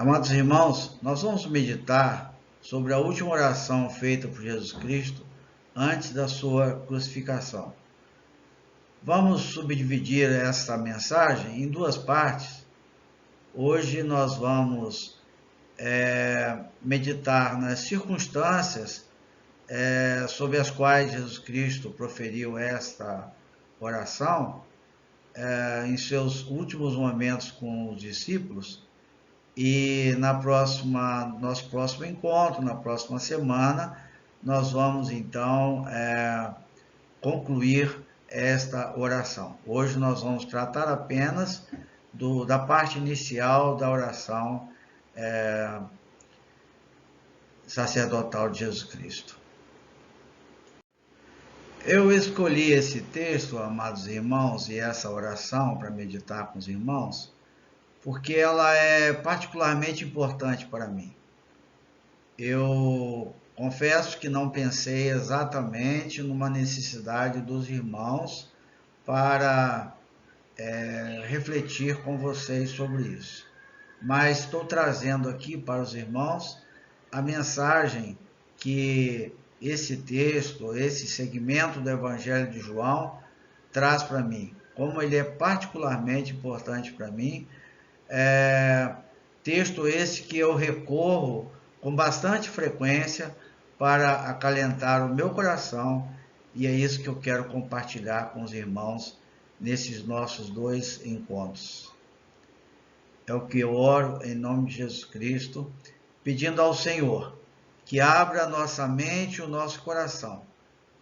Amados irmãos, nós vamos meditar sobre a última oração feita por Jesus Cristo antes da sua crucificação. Vamos subdividir esta mensagem em duas partes. Hoje nós vamos meditar nas circunstâncias sobre as quais Jesus Cristo proferiu esta oração em seus últimos momentos com os discípulos. E nosso próximo encontro, na próxima semana, nós vamos então concluir esta oração. Hoje nós vamos tratar apenas da parte inicial da oração sacerdotal de Jesus Cristo. Eu escolhi esse texto, amados irmãos, e essa oração para meditar com os irmãos, porque ela é particularmente importante para mim. Eu confesso que não pensei exatamente numa necessidade dos irmãos para refletir com vocês sobre isso. Mas estou trazendo aqui para os irmãos a mensagem que esse texto, esse segmento do Evangelho de João traz para mim, como ele é particularmente importante para mim. Texto esse que eu recorro com bastante frequência para acalentar o meu coração, e é isso que eu quero compartilhar com os irmãos nesses nossos dois encontros. É o que eu oro em nome de Jesus Cristo, pedindo ao Senhor que abra a nossa mente e o nosso coração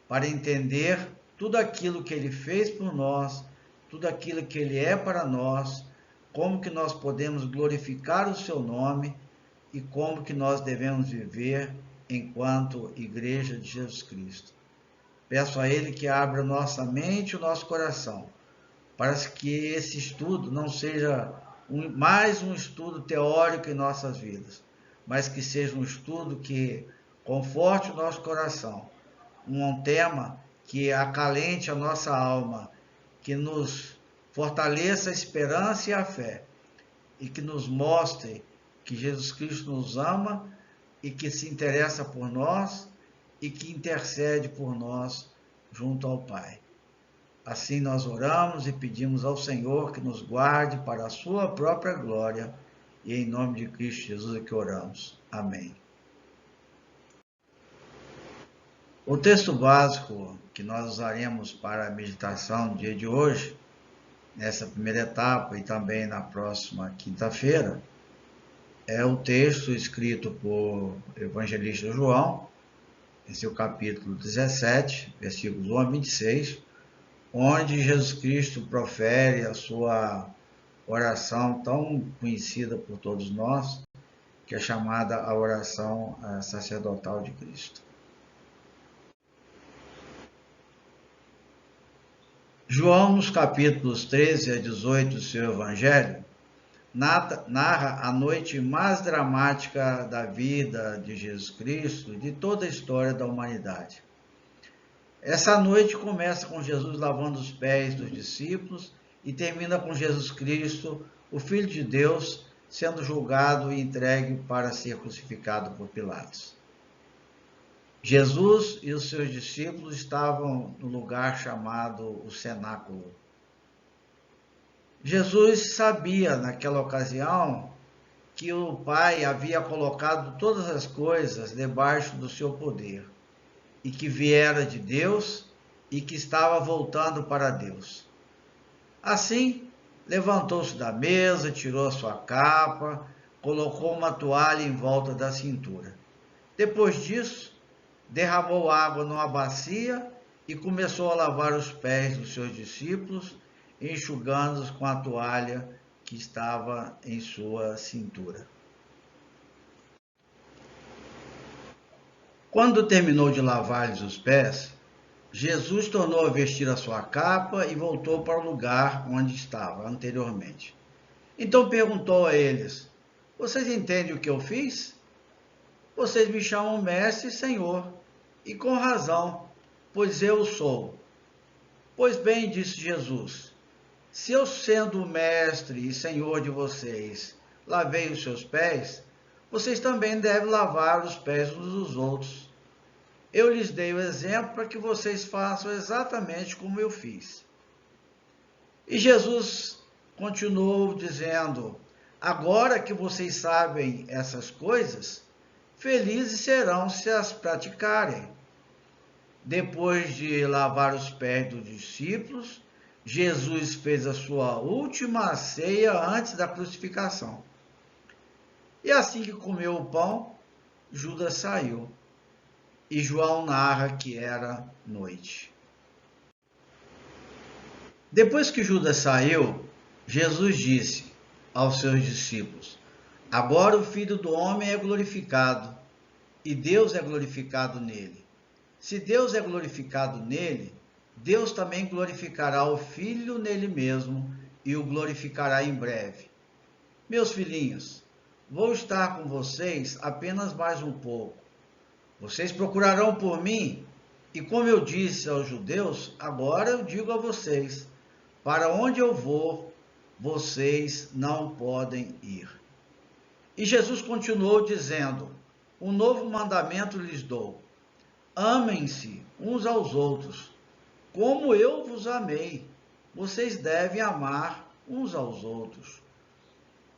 para entender tudo aquilo que Ele fez por nós, tudo aquilo que Ele é para nós, como que nós podemos glorificar o seu nome e como que nós devemos viver enquanto Igreja de Jesus Cristo. Peço a Ele que abra nossa mente e o nosso coração, para que esse estudo não seja mais um estudo teórico em nossas vidas, mas que seja um estudo que conforte o nosso coração, um tema que acalente a nossa alma, que nos fortaleça a esperança e a fé, e que nos mostre que Jesus Cristo nos ama e que se interessa por nós e que intercede por nós junto ao Pai. Assim nós oramos e pedimos ao Senhor que nos guarde para a sua própria glória, e em nome de Cristo Jesus é que oramos. Amém. O texto básico que nós usaremos para a meditação no dia de hoje, nessa primeira etapa e também na próxima quinta-feira, é o texto escrito por evangelista João, em seu capítulo 17, versículos 1 a 26, onde Jesus Cristo profere a sua oração tão conhecida por todos nós, que é chamada a oração sacerdotal de Cristo. João, nos capítulos 13 a 18 do seu Evangelho, narra a noite mais dramática da vida de Jesus Cristo e de toda a história da humanidade. Essa noite começa com Jesus lavando os pés dos discípulos e termina com Jesus Cristo, o Filho de Deus, sendo julgado e entregue para ser crucificado por Pilatos. Jesus e os seus discípulos estavam no lugar chamado o cenáculo. Jesus sabia naquela ocasião que o Pai havia colocado todas as coisas debaixo do seu poder e que viera de Deus e que estava voltando para Deus. Assim, levantou-se da mesa, tirou a sua capa, colocou uma toalha em volta da cintura. Depois disso, derramou água numa bacia e começou a lavar os pés dos seus discípulos, enxugando-os com a toalha que estava em sua cintura. Quando terminou de lavar-lhes os pés, Jesus tornou a vestir a sua capa e voltou para o lugar onde estava anteriormente. Então perguntou a eles: vocês entendem o que eu fiz? Vocês me chamam mestre e senhor, e com razão, pois eu sou. Pois bem, disse Jesus, se eu, sendo o mestre e senhor de vocês, lavei os seus pés, vocês também devem lavar os pés uns dos outros. Eu lhes dei o exemplo para que vocês façam exatamente como eu fiz. E Jesus continuou dizendo: agora que vocês sabem essas coisas, felizes serão se as praticarem. Depois de lavar os pés dos discípulos, Jesus fez a sua última ceia antes da crucificação. E assim que comeu o pão, Judas saiu. E João narra que era noite. Depois que Judas saiu, Jesus disse aos seus discípulos: agora o Filho do Homem é glorificado, e Deus é glorificado nele. Se Deus é glorificado nele, Deus também glorificará o Filho nele mesmo e o glorificará em breve. Meus filhinhos, vou estar com vocês apenas mais um pouco. Vocês procurarão por mim, e como eu disse aos judeus, agora eu digo a vocês: para onde eu vou, vocês não podem ir. E Jesus continuou dizendo: um novo mandamento lhes dou. Amem-se uns aos outros. Como eu vos amei, vocês devem amar uns aos outros.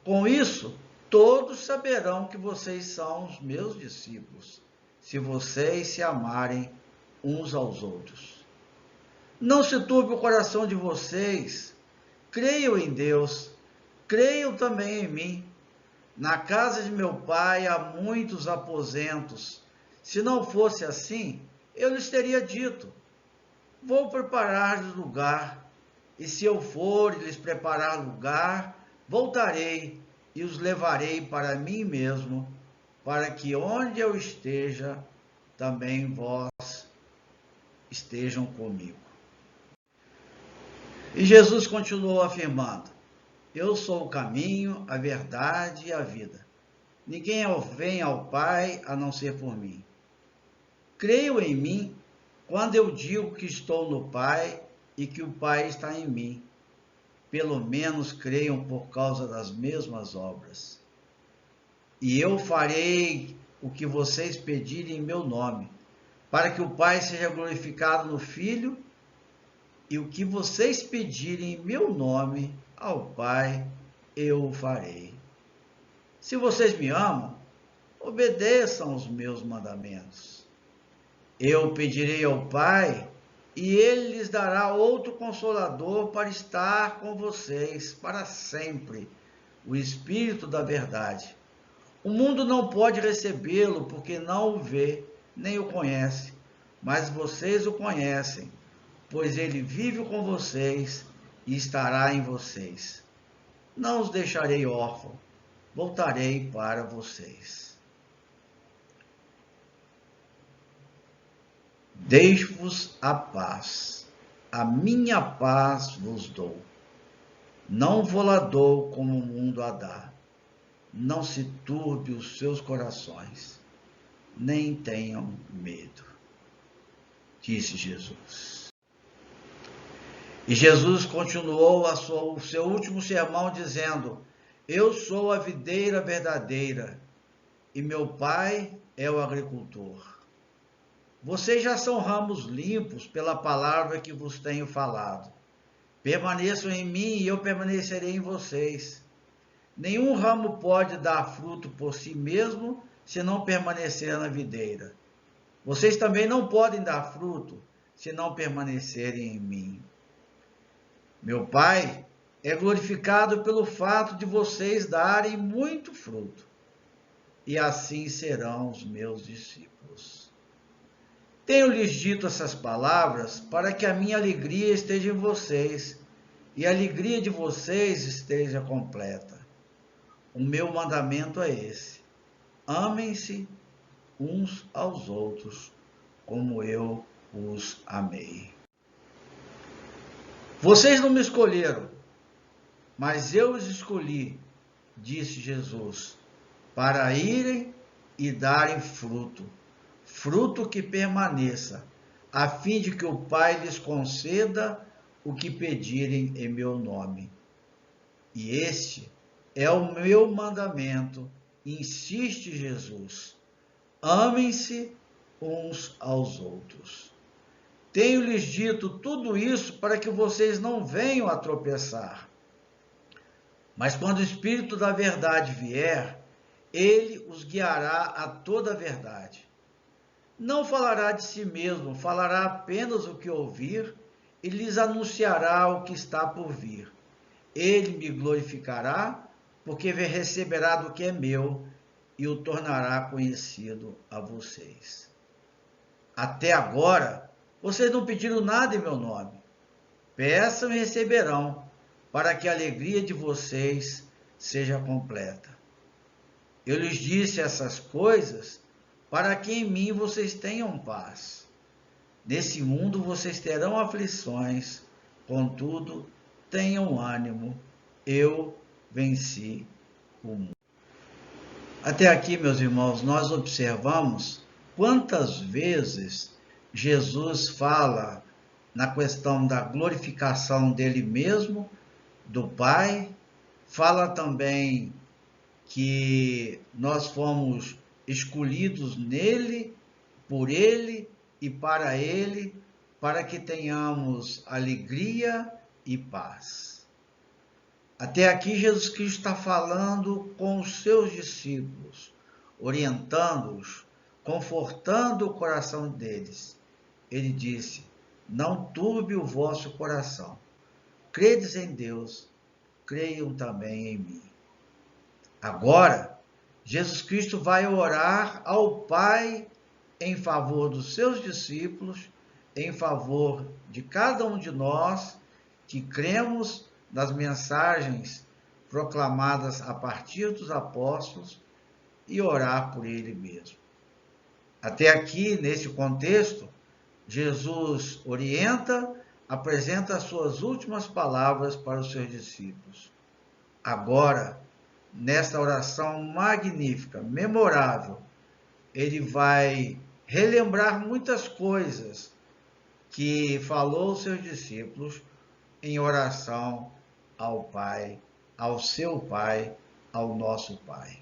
Com isso, todos saberão que vocês são os meus discípulos, se vocês se amarem uns aos outros. Não se turbe o coração de vocês. Creiam em Deus, creiam também em mim. Na casa de meu pai há muitos aposentos. Se não fosse assim, eu lhes teria dito: vou preparar-lhes lugar, e se eu for e lhes preparar lugar, voltarei e os levarei para mim mesmo, para que onde eu esteja, também vós estejam comigo. E Jesus continuou afirmando: eu sou o caminho, a verdade e a vida. Ninguém vem ao Pai a não ser por mim. Creiam em mim quando eu digo que estou no Pai e que o Pai está em mim. Pelo menos creiam por causa das mesmas obras. E eu farei o que vocês pedirem em meu nome, para que o Pai seja glorificado no Filho, e o que vocês pedirem em meu nome ao Pai, eu o farei. Se vocês me amam, obedeçam os meus mandamentos. Eu pedirei ao Pai, e ele lhes dará outro Consolador para estar com vocês para sempre, o Espírito da verdade. O mundo não pode recebê-lo porque não o vê, nem o conhece, mas vocês o conhecem, pois ele vive com vocês e estará em vocês. Não os deixarei órfãos, voltarei para vocês. Deixo-vos a paz, a minha paz vos dou. Não vou-la dou como o mundo a dá. Não se turbe os seus corações, nem tenham medo, disse Jesus. E Jesus continuou o seu último sermão dizendo: eu sou a videira verdadeira e meu Pai é o agricultor. Vocês já são ramos limpos pela palavra que vos tenho falado. Permaneçam em mim e eu permanecerei em vocês. Nenhum ramo pode dar fruto por si mesmo se não permanecer na videira. Vocês também não podem dar fruto se não permanecerem em mim. Meu Pai é glorificado pelo fato de vocês darem muito fruto, e assim serão os meus discípulos. Tenho-lhes dito essas palavras para que a minha alegria esteja em vocês e a alegria de vocês esteja completa. O meu mandamento é esse: amem-se uns aos outros como eu os amei. Vocês não me escolheram, mas eu os escolhi, disse Jesus, para irem e darem fruto, fruto que permaneça, a fim de que o Pai lhes conceda o que pedirem em meu nome. E este é o meu mandamento, insiste Jesus. Amem-se uns aos outros. Tenho-lhes dito tudo isso para que vocês não venham a tropeçar. Mas quando o Espírito da verdade vier, ele os guiará a toda a verdade. Não falará de si mesmo, falará apenas o que ouvir e lhes anunciará o que está por vir. Ele me glorificará, porque receberá do que é meu e o tornará conhecido a vocês. Até agora, vocês não pediram nada em meu nome. Peçam e receberão, para que a alegria de vocês seja completa. Eu lhes disse essas coisas para que em mim vocês tenham paz. Nesse mundo vocês terão aflições, contudo, tenham ânimo, eu venci o mundo. Até aqui, meus irmãos, nós observamos quantas vezes Jesus fala na questão da glorificação dele mesmo, do Pai, fala também que nós fomos escolhidos nele, por ele e para que tenhamos alegria e paz. Até aqui Jesus Cristo está falando com os seus discípulos, orientando-os, confortando o coração deles. Ele disse: não turbe o vosso coração. Credes em Deus, creiam também em mim. Agora, Jesus Cristo vai orar ao Pai em favor dos seus discípulos, em favor de cada um de nós que cremos nas mensagens proclamadas a partir dos apóstolos e orar por ele mesmo. Até aqui, nesse contexto, Jesus orienta, apresenta as suas últimas palavras para os seus discípulos. Agora, nesta oração magnífica, memorável, ele vai relembrar muitas coisas que falou aos seus discípulos em oração ao Pai, ao seu Pai, ao nosso Pai.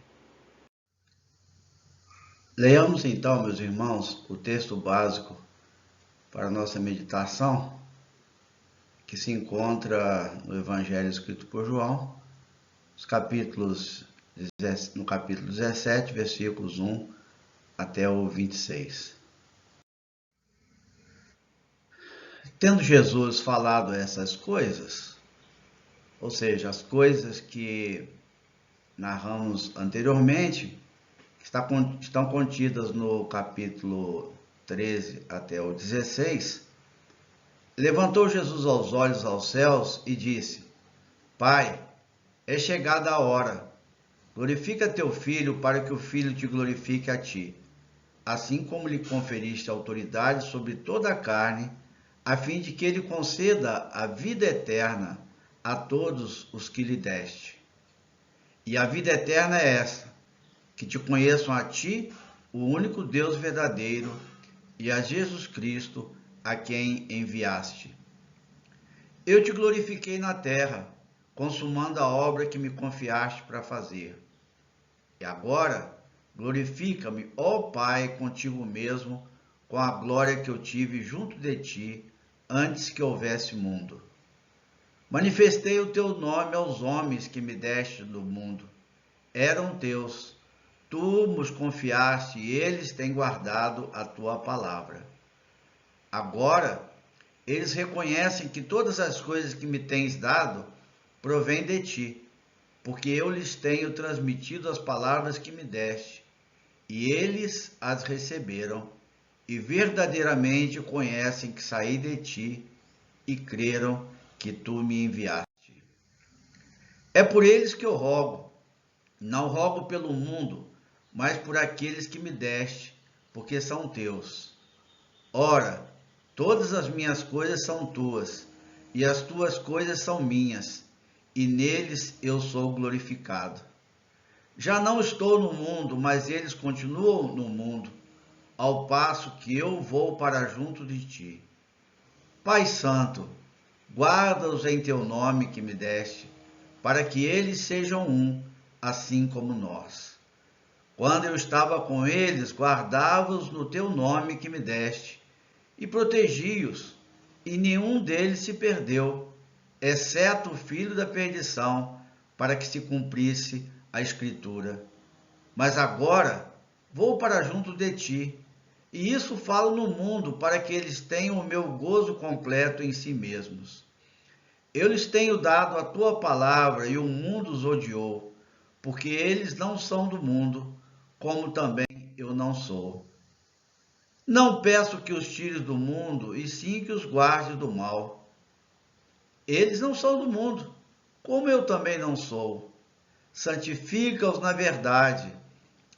Leamos então, meus irmãos, o texto básico para a nossa meditação, que se encontra no Evangelho escrito por João, no capítulo 17, versículos 1 até o 26. Tendo Jesus falado essas coisas, ou seja, as coisas que narramos anteriormente, estão contidas no capítulo 13 até o 16, levantou Jesus os olhos aos céus e disse: Pai, é chegada a hora, glorifica teu Filho para que o Filho te glorifique a ti, assim como lhe conferiste autoridade sobre toda a carne, a fim de que ele conceda a vida eterna a todos os que lhe deste. E a vida eterna é essa, que te conheçam a ti, o único Deus verdadeiro, e a Jesus Cristo, a quem enviaste. Eu te glorifiquei na terra, consumando a obra que me confiaste para fazer. E agora, glorifica-me, ó Pai, contigo mesmo, com a glória que eu tive junto de ti, antes que houvesse mundo. Manifestei o teu nome aos homens que me deste do mundo. Eram teus, tu nos confiaste e eles têm guardado a tua palavra. Agora, eles reconhecem que todas as coisas que me tens dado provêm de ti, porque eu lhes tenho transmitido as palavras que me deste, e eles as receberam, e verdadeiramente conhecem que saí de ti, e creram que tu me enviaste. É por eles que eu rogo, não rogo pelo mundo, mas por aqueles que me deste, porque são teus. Ora, todas as minhas coisas são tuas, e as tuas coisas são minhas, e neles eu sou glorificado. Já não estou no mundo, mas eles continuam no mundo, ao passo que eu vou para junto de ti. Pai Santo, guarda-os em teu nome que me deste, para que eles sejam um, assim como nós. Quando eu estava com eles, guardava-os no teu nome que me deste, e protegi-os, e nenhum deles se perdeu, exceto o filho da perdição, para que se cumprisse a Escritura. Mas agora vou para junto de ti, e isso falo no mundo, para que eles tenham o meu gozo completo em si mesmos. Eu lhes tenho dado a tua palavra, e o mundo os odiou, porque eles não são do mundo, como também eu não sou. Não peço que os tires do mundo, e sim que os guardes do mal. Eles não são do mundo, como eu também não sou. Santifica-os na verdade.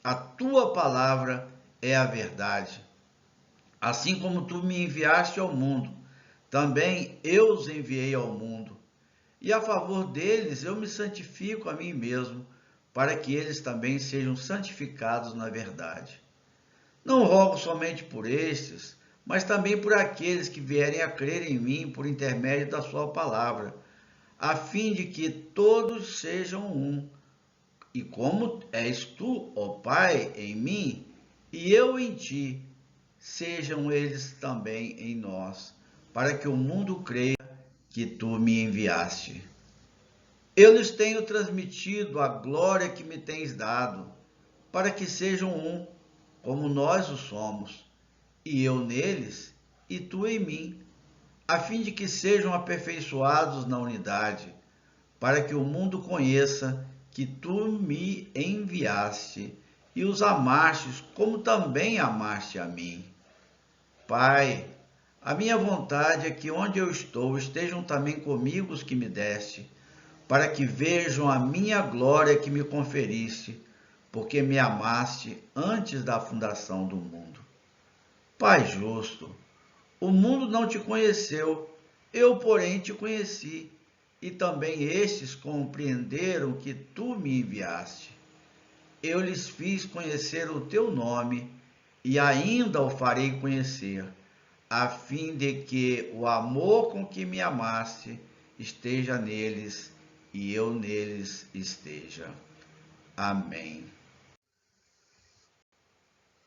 A tua palavra é a verdade. Assim como tu me enviaste ao mundo, também eu os enviei ao mundo. E a favor deles eu me santifico a mim mesmo, para que eles também sejam santificados na verdade. Não rogo somente por estes, mas também por aqueles que vierem a crer em mim por intermédio da sua palavra, a fim de que todos sejam um. E como és tu, ó Pai, em mim, e eu em ti, sejam eles também em nós, para que o mundo creia que tu me enviaste. Eu lhes tenho transmitido a glória que me tens dado, para que sejam um, como nós o somos, e eu neles, e tu em mim, a fim de que sejam aperfeiçoados na unidade, para que o mundo conheça que tu me enviaste e os amastes como também amaste a mim. Pai, a minha vontade é que onde eu estou estejam também comigo os que me deste, para que vejam a minha glória que me conferiste, porque me amaste antes da fundação do mundo. Pai justo, o mundo não te conheceu, eu, porém, te conheci, e também estes compreenderam que tu me enviaste. Eu lhes fiz conhecer o teu nome, e ainda o farei conhecer, a fim de que o amor com que me amaste esteja neles e eu neles esteja. Amém.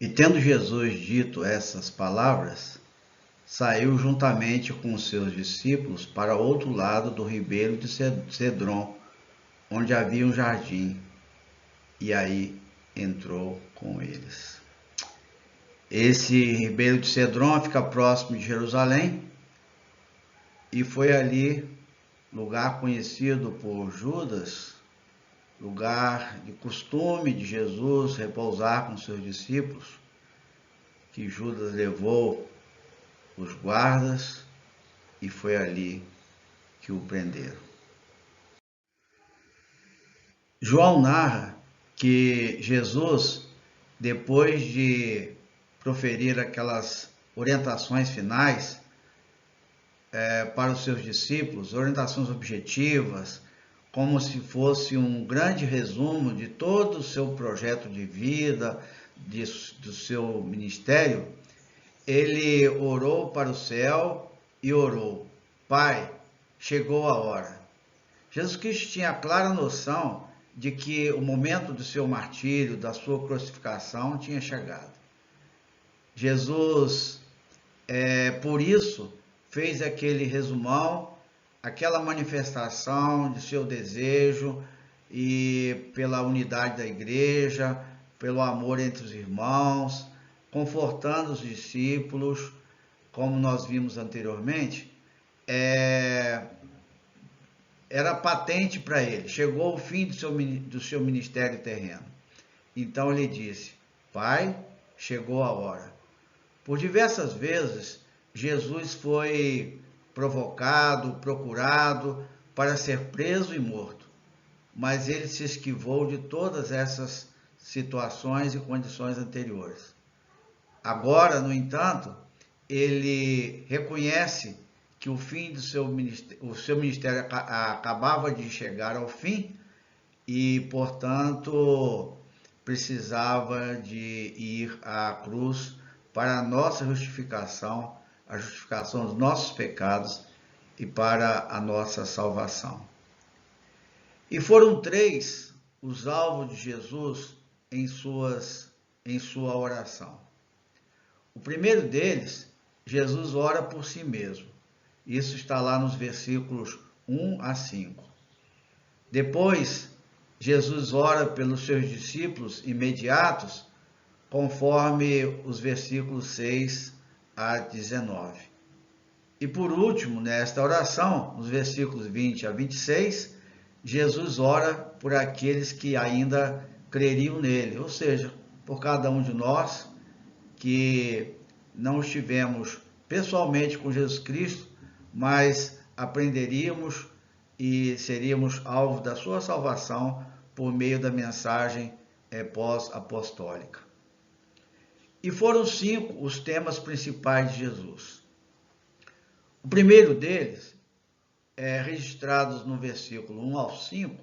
E tendo Jesus dito essas palavras, saiu juntamente com os seus discípulos para outro lado do ribeiro de Cedron, onde havia um jardim, e aí entrou com eles. Esse ribeiro de Cedron fica próximo de Jerusalém, e foi ali lugar conhecido por Judas, lugar de costume de Jesus repousar com seus discípulos, que Judas levou os guardas e foi ali que o prenderam. João narra que Jesus, depois de proferir aquelas orientações finais para os seus discípulos, orientações objetivas, como se fosse um grande resumo de todo o seu projeto de vida, do seu ministério, ele orou para o céu e orou: Pai, chegou a hora. Jesus Cristo tinha a clara noção de que o momento do seu martírio, da sua crucificação, tinha chegado. Jesus, por isso, fez aquele resumão, aquela manifestação de seu desejo e pela unidade da igreja, pelo amor entre os irmãos, confortando os discípulos, como nós vimos anteriormente, era patente para ele. Chegou o fim do seu ministério terreno. Então ele disse: Pai, chegou a hora. Por diversas vezes, Jesus foi provocado, procurado para ser preso e morto, mas ele se esquivou de todas essas situações e condições anteriores. Agora, no entanto, ele reconhece que o seu ministério acabava de chegar ao fim e, portanto, precisava de ir à cruz para a nossa justificação, a justificação dos nossos pecados e para a nossa salvação. E foram 3 os alvos de Jesus em sua oração. O primeiro deles, Jesus ora por si mesmo. Isso está lá nos versículos 1 a 5. Depois, Jesus ora pelos seus discípulos imediatos, conforme os versículos 6 a 19. E por último, nesta oração, nos versículos 20 a 26, Jesus ora por aqueles que ainda creriam nele, ou seja, por cada um de nós que não estivemos pessoalmente com Jesus Cristo, mas aprenderíamos e seríamos alvo da sua salvação por meio da mensagem pós-apostólica. E foram 5 os temas principais de Jesus. O primeiro deles, registrados no versículo 1 ao 5,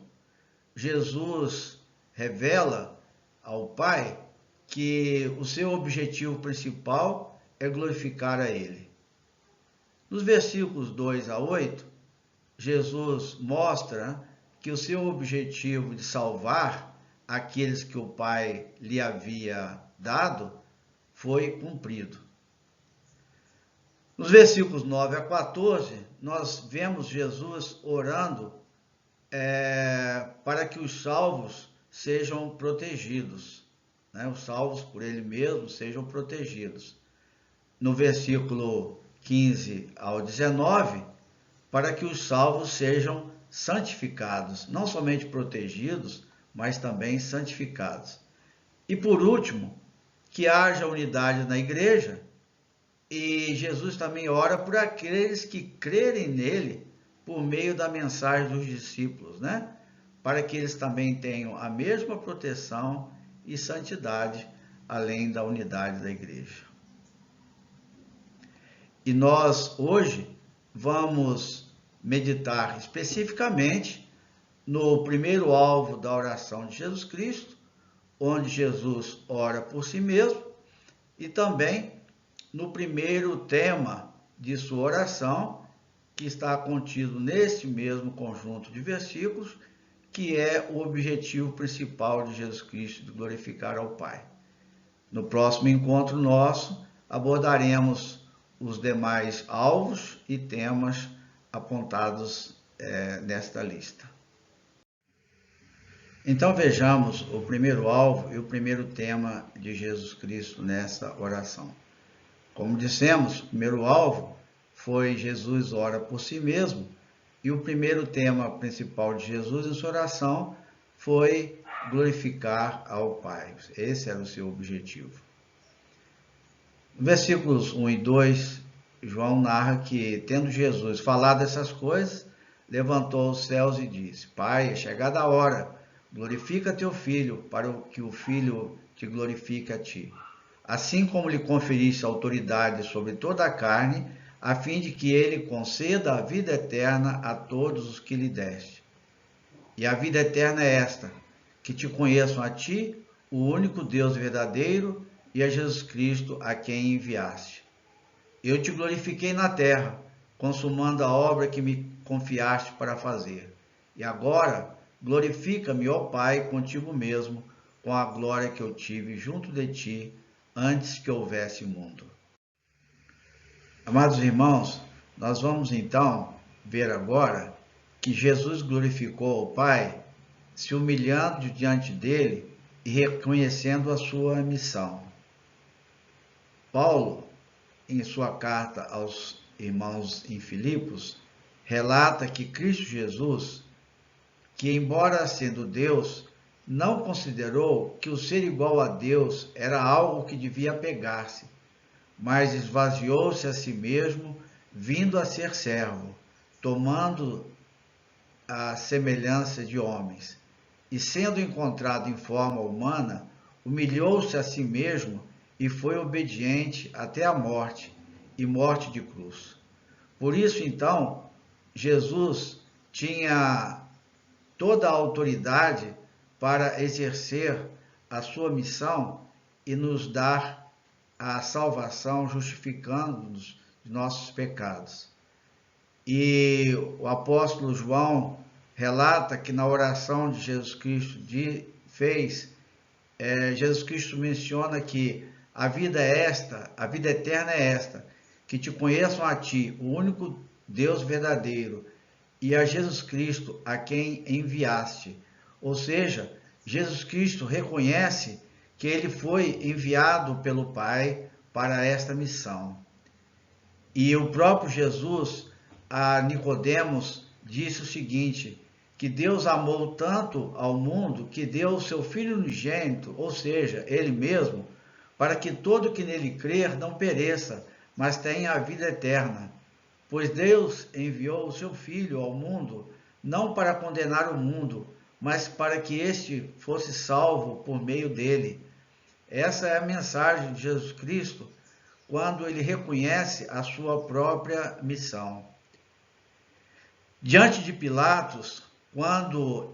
Jesus revela ao Pai que o seu objetivo principal é glorificar a Ele. Nos versículos 2 a 8, Jesus mostra que o seu objetivo de salvar aqueles que o Pai lhe havia dado foi cumprido. Nos versículos 9 a 14, nós vemos Jesus orando para que os salvos sejam protegidos. Os salvos por ele mesmo sejam protegidos. No versículo 15 ao 19, para que os salvos sejam santificados, não somente protegidos, mas também santificados. E por último, que haja unidade na igreja, e Jesus também ora por aqueles que crerem nele por meio da mensagem dos discípulos, para que eles também tenham a mesma proteção e santidade, além da unidade da igreja. E nós hoje vamos meditar especificamente no primeiro alvo da oração de Jesus Cristo, onde Jesus ora por si mesmo, e também no primeiro tema de sua oração, que está contido nesse mesmo conjunto de versículos, que é o objetivo principal de Jesus Cristo, de glorificar ao Pai. No próximo encontro nosso, abordaremos os demais alvos e temas apontados nesta lista. Então vejamos o primeiro alvo e o primeiro tema de Jesus Cristo nessa oração. Como dissemos, o primeiro alvo foi Jesus ora por si mesmo, e o primeiro tema principal de Jesus em sua oração foi glorificar ao Pai. Esse era o seu objetivo. No versículos 1 e 2, João narra que, tendo Jesus falado essas coisas, levantou os céus e disse: Pai, é chegada a hora, glorifica teu Filho, para que o Filho te glorifique a ti. Assim como lhe conferiste autoridade sobre toda a carne, a fim de que ele conceda a vida eterna a todos os que lhe deste. E a vida eterna é esta, que te conheçam a ti, o único Deus verdadeiro, e a Jesus Cristo, a quem enviaste. Eu te glorifiquei na terra, consumando a obra que me confiaste para fazer. E agora, glorifica-me, ó Pai, contigo mesmo, com a glória que eu tive junto de ti, antes que houvesse mundo. Amados irmãos, nós vamos então ver agora que Jesus glorificou o Pai, se humilhando diante dele e reconhecendo a sua missão. Paulo, em sua carta aos irmãos em Filipos, relata que Cristo Jesus, que embora sendo Deus, não considerou que o ser igual a Deus era algo que devia apegar-se, mas esvaziou-se a si mesmo, vindo a ser servo, tomando a semelhança de homens, e sendo encontrado em forma humana, humilhou-se a si mesmo e foi obediente até a morte, e morte de cruz. Por isso, então, Jesus tinha toda a autoridade para exercer a sua missão e nos dar a salvação, justificando-nos de nossos pecados. E o apóstolo João relata que na oração de Jesus Cristo fez, Jesus Cristo menciona que a vida é esta, a vida eterna é esta, que te conheçam a ti, o único Deus verdadeiro, e a Jesus Cristo, a quem enviaste. Ou seja, Jesus Cristo reconhece que ele foi enviado pelo Pai para esta missão. E o próprio Jesus, a Nicodemos, disse o seguinte, que Deus amou tanto ao mundo que deu o seu Filho unigênito, ou seja, ele mesmo, para que todo que nele crer não pereça, mas tenha a vida eterna. Pois Deus enviou o seu Filho ao mundo, não para condenar o mundo, mas para que este fosse salvo por meio dele. Essa é a mensagem de Jesus Cristo, quando ele reconhece a sua própria missão. Diante de Pilatos, quando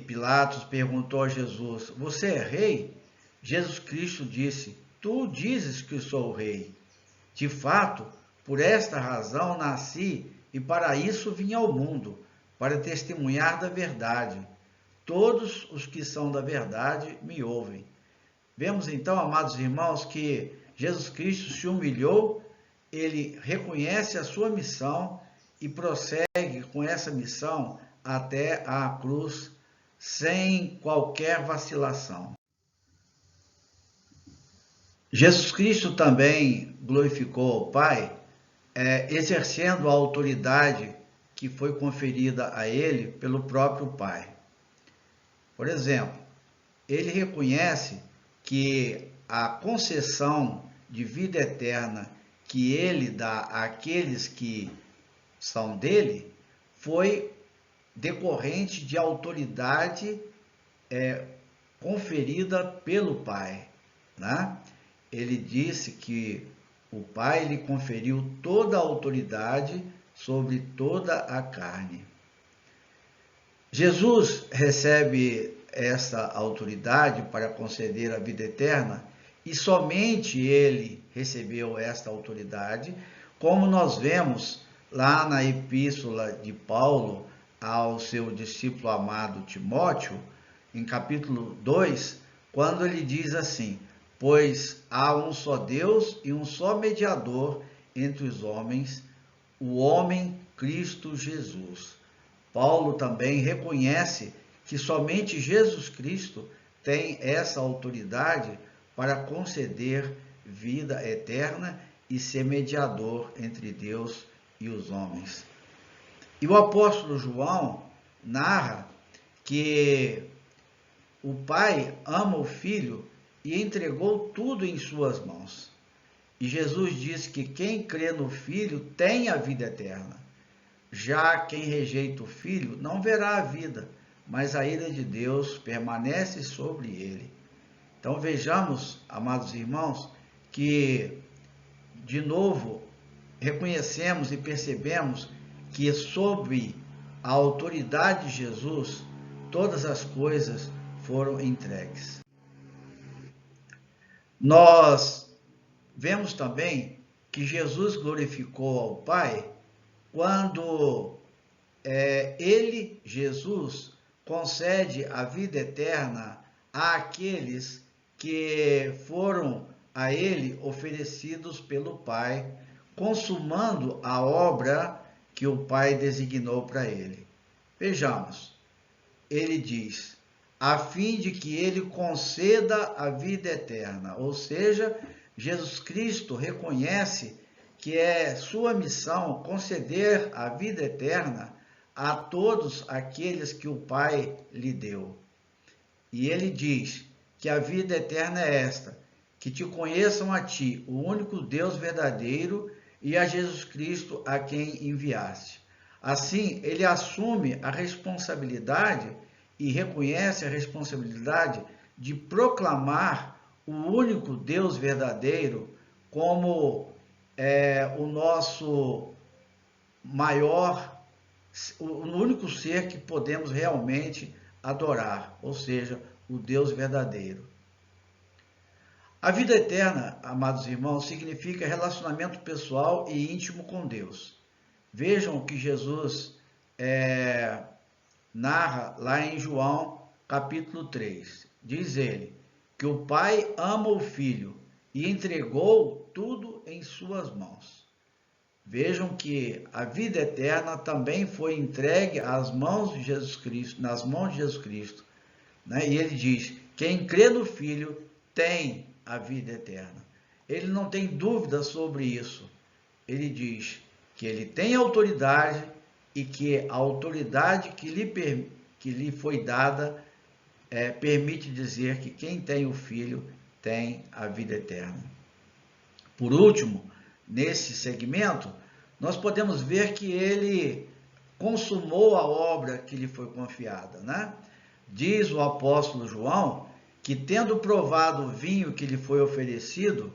Pilatos, perguntou a Jesus, você é rei? Jesus Cristo disse, tu dizes que sou o rei. De fato, por esta razão nasci e para isso vim ao mundo, para testemunhar da verdade. Todos os que são da verdade me ouvem. Vemos então, amados irmãos, que Jesus Cristo se humilhou, ele reconhece a sua missão e prossegue com essa missão até a cruz, sem qualquer vacilação. Jesus Cristo também glorificou ao Pai, exercendo a autoridade que foi conferida a ele pelo próprio Pai. Por exemplo, ele reconhece que a concessão de vida eterna que ele dá àqueles que são dele foi decorrente de autoridade conferida pelo Pai, né? Ele disse que o Pai lhe conferiu toda a autoridade sobre toda a carne. Jesus recebe essa autoridade para conceder a vida eterna e somente ele recebeu esta autoridade, como nós vemos lá na epístola de Paulo ao seu discípulo amado Timóteo, em capítulo 2, quando ele diz assim, pois há um só Deus e um só mediador entre os homens, o homem Cristo Jesus. Paulo também reconhece que somente Jesus Cristo tem essa autoridade para conceder vida eterna e ser mediador entre Deus e os homens. E o apóstolo João narra que o Pai ama o Filho e entregou tudo em suas mãos. E Jesus diz que quem crê no Filho tem a vida eterna. Já quem rejeita o Filho não verá a vida, mas a ira de Deus permanece sobre ele. Então vejamos, amados irmãos, que de novo reconhecemos e percebemos que sob a autoridade de Jesus, todas as coisas foram entregues. Nós vemos também que Jesus glorificou ao Pai quando ele, Jesus, concede a vida eterna àqueles que foram a ele oferecidos pelo Pai, consumando a obra que o Pai designou para ele. Vejamos, ele diz, a fim de que ele conceda a vida eterna, ou seja, Jesus Cristo reconhece que é sua missão conceder a vida eterna a todos aqueles que o Pai lhe deu. E ele diz que a vida eterna é esta, que te conheçam a ti, o único Deus verdadeiro, e a Jesus Cristo a quem enviaste. Assim, ele assume a responsabilidade e reconhece a responsabilidade de proclamar o único Deus verdadeiro como o nosso maior, o único ser que podemos realmente adorar, ou seja, o Deus verdadeiro. A vida eterna, amados irmãos, significa relacionamento pessoal e íntimo com Deus. Vejam que Jesus narra lá em João, capítulo 3. Diz ele que o Pai ama o Filho e entregou tudo em suas mãos. Vejam que a vida eterna também foi entregue às mãos de Jesus Cristo, nas mãos de Jesus Cristo, né? E ele diz: quem crê no Filho tem a vida eterna. Ele não tem dúvida sobre isso. Ele diz que ele tem autoridade e que a autoridade que lhe foi dada permite dizer que quem tem o Filho tem a vida eterna. Por último, nesse segmento, nós podemos ver que ele consumou a obra que lhe foi confiada, né? Diz o apóstolo João que, tendo provado o vinho que lhe foi oferecido,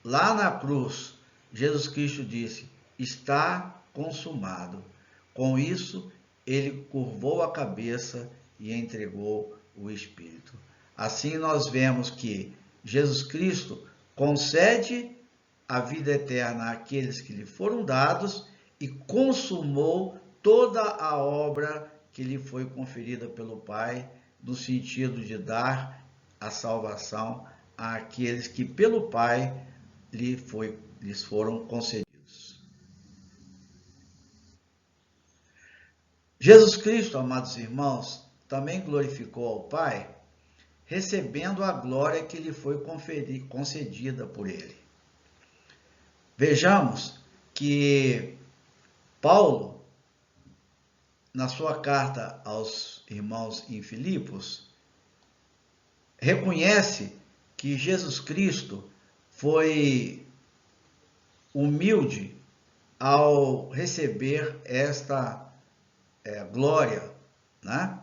lá na cruz, Jesus Cristo disse: está consumado. Com isso, ele curvou a cabeça e entregou o Espírito. Assim nós vemos que Jesus Cristo concede a vida eterna àqueles que lhe foram dados e consumou toda a obra que lhe foi conferida pelo Pai, no sentido de dar a salvação àqueles que pelo Pai lhes foram concedidos. Jesus Cristo, amados irmãos, também glorificou ao Pai, recebendo a glória que lhe foi concedida por ele. Vejamos que Paulo, na sua carta aos irmãos em Filipos, reconhece que Jesus Cristo foi humilde ao receber esta glória, né?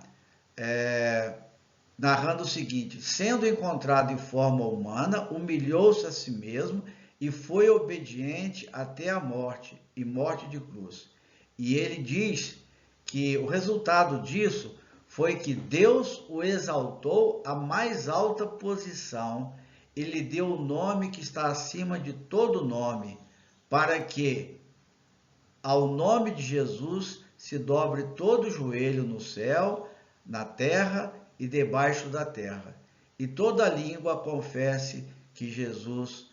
Narrando o seguinte: sendo encontrado em forma humana, humilhou-se a si mesmo e foi obediente até a morte, e morte de cruz. E ele diz que o resultado disso foi que Deus o exaltou à mais alta posição e lhe deu o nome que está acima de todo nome, para que ao nome de Jesus se dobre todo o joelho no céu, na terra e debaixo da terra, e toda língua confesse que Jesus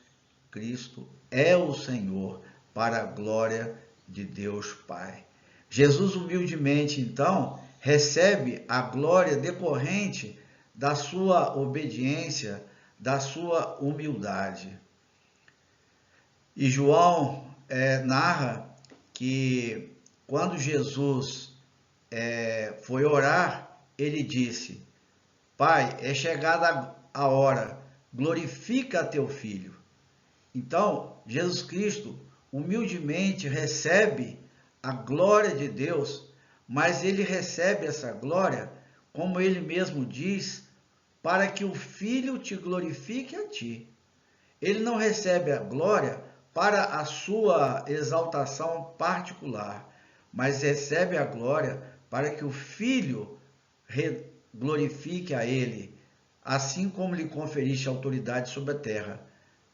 Cristo é o Senhor, para a glória de Deus Pai. Jesus humildemente, então, recebe a glória decorrente da sua obediência, da sua humildade. E João narra que quando Jesus foi orar, ele disse: Pai, é chegada a hora, glorifica teu Filho. Então, Jesus Cristo humildemente recebe a glória de Deus, mas ele recebe essa glória, como ele mesmo diz, para que o Filho te glorifique a ti. Ele não recebe a glória para a sua exaltação particular, mas recebe a glória para que o Filho glorifique a ele, assim como lhe conferiste autoridade sobre a terra,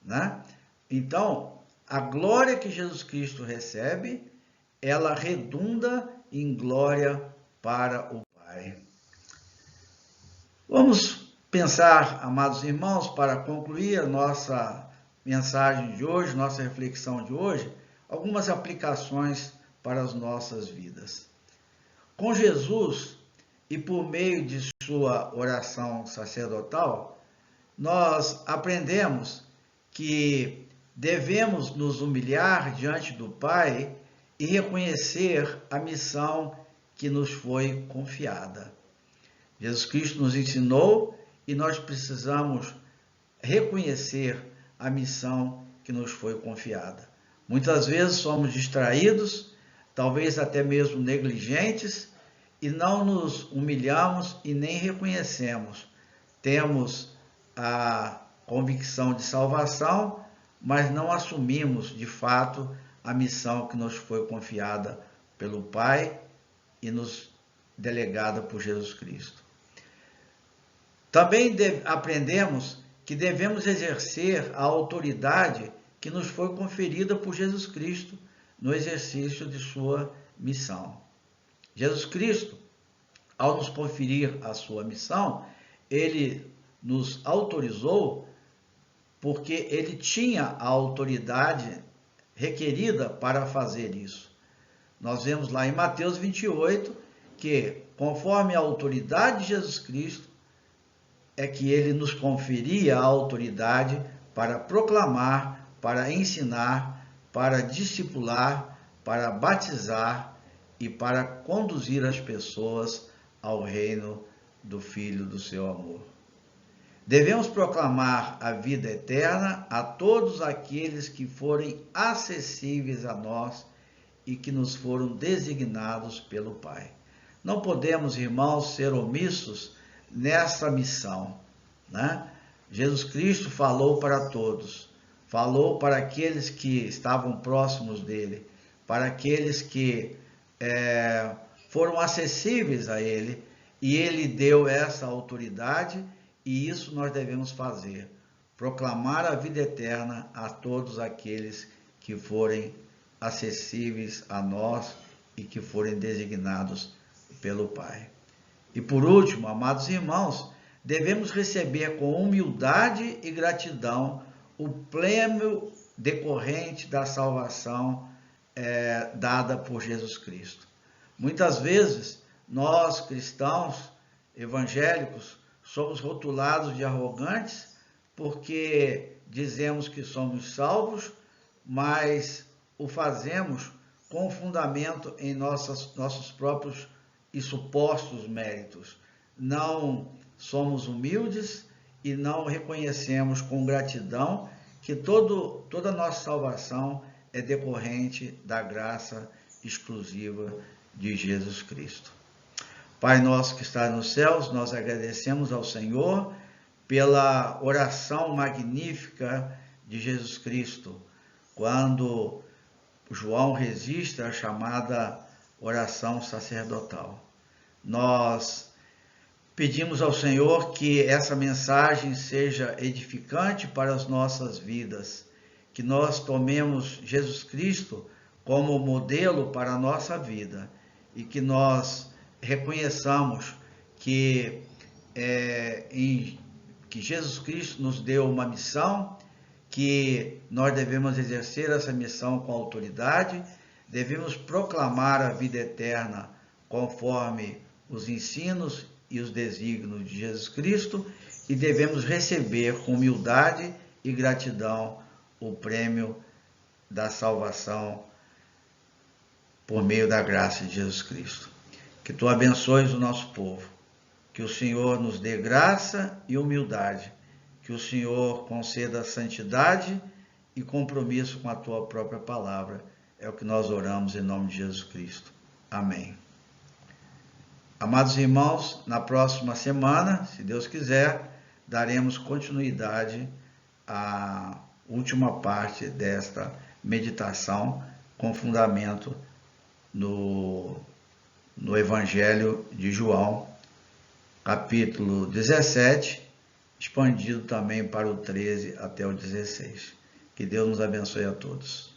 né? Então, a glória que Jesus Cristo recebe, ela redunda em glória para o Pai. Vamos pensar, amados irmãos, para concluir a nossa mensagem de hoje, nossa reflexão de hoje, algumas aplicações para as nossas vidas. Com Jesus e por meio de sua oração sacerdotal, nós aprendemos que devemos nos humilhar diante do Pai e reconhecer a missão que nos foi confiada. Jesus Cristo nos ensinou e nós precisamos reconhecer a missão que nos foi confiada. Muitas vezes somos distraídos, talvez até mesmo negligentes, e não nos humilhamos e nem reconhecemos. Temos a convicção de salvação, mas não assumimos de fato a missão que nos foi confiada pelo Pai e nos delegada por Jesus Cristo. Também aprendemos que devemos exercer a autoridade que nos foi conferida por Jesus Cristo no exercício de sua missão. Jesus Cristo ao nos conferir a sua missão, ele nos autorizou porque ele tinha a autoridade requerida para fazer isso. Nós vemos lá em Mateus 28 que, conforme a autoridade de Jesus Cristo, é que ele nos conferia a autoridade para proclamar, para ensinar, para discipular, para batizar e para conduzir as pessoas ao reino do Filho do seu amor. Devemos proclamar a vida eterna a todos aqueles que forem acessíveis a nós e que nos foram designados pelo Pai. Não podemos, irmãos, ser omissos nessa missão, né? Jesus Cristo falou para todos, falou para aqueles que estavam próximos dele, para aqueles que foram acessíveis a ele, e ele deu essa autoridade, e isso nós devemos fazer, proclamar a vida eterna a todos aqueles que forem acessíveis a nós e que forem designados pelo Pai. E por último, amados irmãos, devemos receber com humildade e gratidão o prêmio decorrente da salvação dada por Jesus Cristo. Muitas vezes, nós cristãos evangélicos somos rotulados de arrogantes porque dizemos que somos salvos, mas o fazemos com fundamento em nossos próprios e supostos méritos. Não somos humildes e não reconhecemos com gratidão que toda a nossa salvação é decorrente da graça exclusiva de Jesus Cristo. Pai nosso que está nos céus, nós agradecemos ao Senhor pela oração magnífica de Jesus Cristo, quando João registra a chamada oração sacerdotal. Nós pedimos ao Senhor que essa mensagem seja edificante para as nossas vidas, que nós tomemos Jesus Cristo como modelo para a nossa vida e que nós reconheçamos que Jesus Cristo nos deu uma missão, que nós devemos exercer essa missão com autoridade, devemos proclamar a vida eterna conforme os ensinos e os desígnios de Jesus Cristo e devemos receber com humildade e gratidão o prêmio da salvação por meio da graça de Jesus Cristo. Que tu abençoes o nosso povo, que o Senhor nos dê graça e humildade, que o Senhor conceda santidade e compromisso com a tua própria palavra. É o que nós oramos em nome de Jesus Cristo. Amém. Amados irmãos, na próxima semana, se Deus quiser, daremos continuidade à última parte desta meditação com fundamento no Evangelho de João, capítulo 17, expandido também para o 13 até o 16. Que Deus nos abençoe a todos.